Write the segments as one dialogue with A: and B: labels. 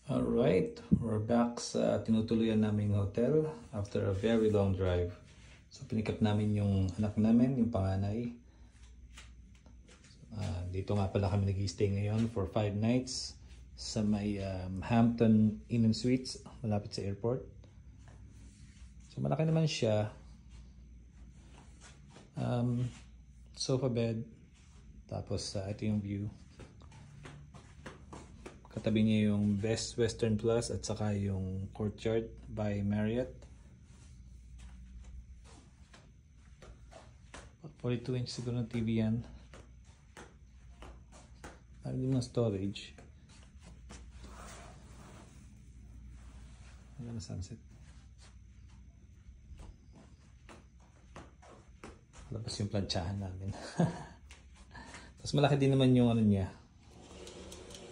A: Alright, we're back sa tinutuluyan naming hotel after a very long drive. So pinikap namin yung anak namin, yung panganay. Dito nga pala kami nag-stay ngayon for 5 nights sa may Hampton Inn & Suites, malapit sa airport. So malaki naman siya. Sofa bed, tapos ito yung view. Katabi niya yung Best Western Plus at saka yung Courtyard by Marriott. 42 inch siguro ng TV yan. Meron din mga storage. Ayan na sunset. Labas yung plantsahan namin. Tapos malaki din naman yung ano niya,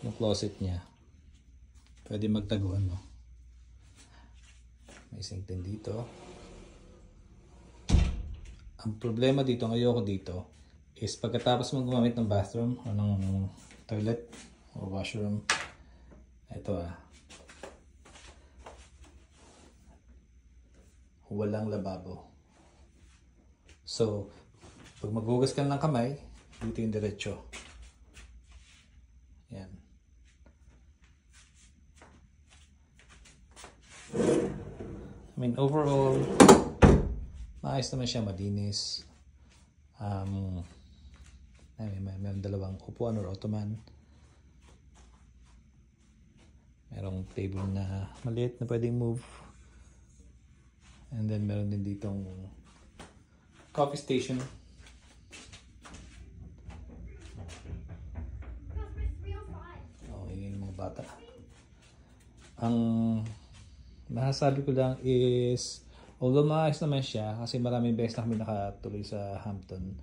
A: yung closet niya. Pwede magtaguan, no? May sink din dito. Ang problema dito, ang ayoko dito, is pagkatapos mong gumamit ng bathroom o ng toilet o washroom, ito walang lababo. So, pag maghugas ka ng kamay, dito yung diretso. Yan. I mean, overall, maayos naman siya, malinis. May dalawang upuan or ottoman. Merong table na maliit na pwedeng move. And then meron din ditong coffee station. Oh, yun yung mga bata. Ang masasabi ko lang is, although maayos naman siya, kasi maraming beses na kami nakatuloy sa Hampton.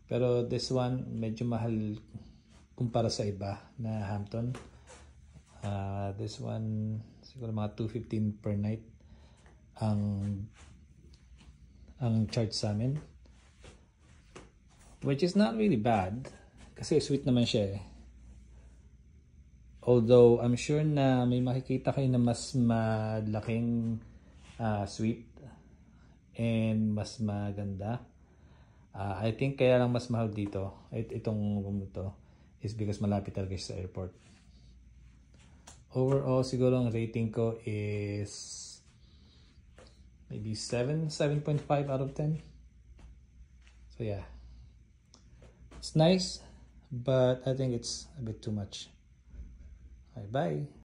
A: Pero this one, medyo mahal kumpara sa iba na Hampton. This one, siguro mga $215 per night ang charge sa amin. Which is not really bad, kasi sweet naman siya eh. Although, I'm sure na may makikita kayo na mas malaking suite and mas maganda. I think kaya lang mas mahal dito, itong room to, is because malapit talaga sa airport. Overall, siguro ang rating ko is maybe 7.5 out of 10. So yeah, it's nice, but I think it's a bit too much. Bye.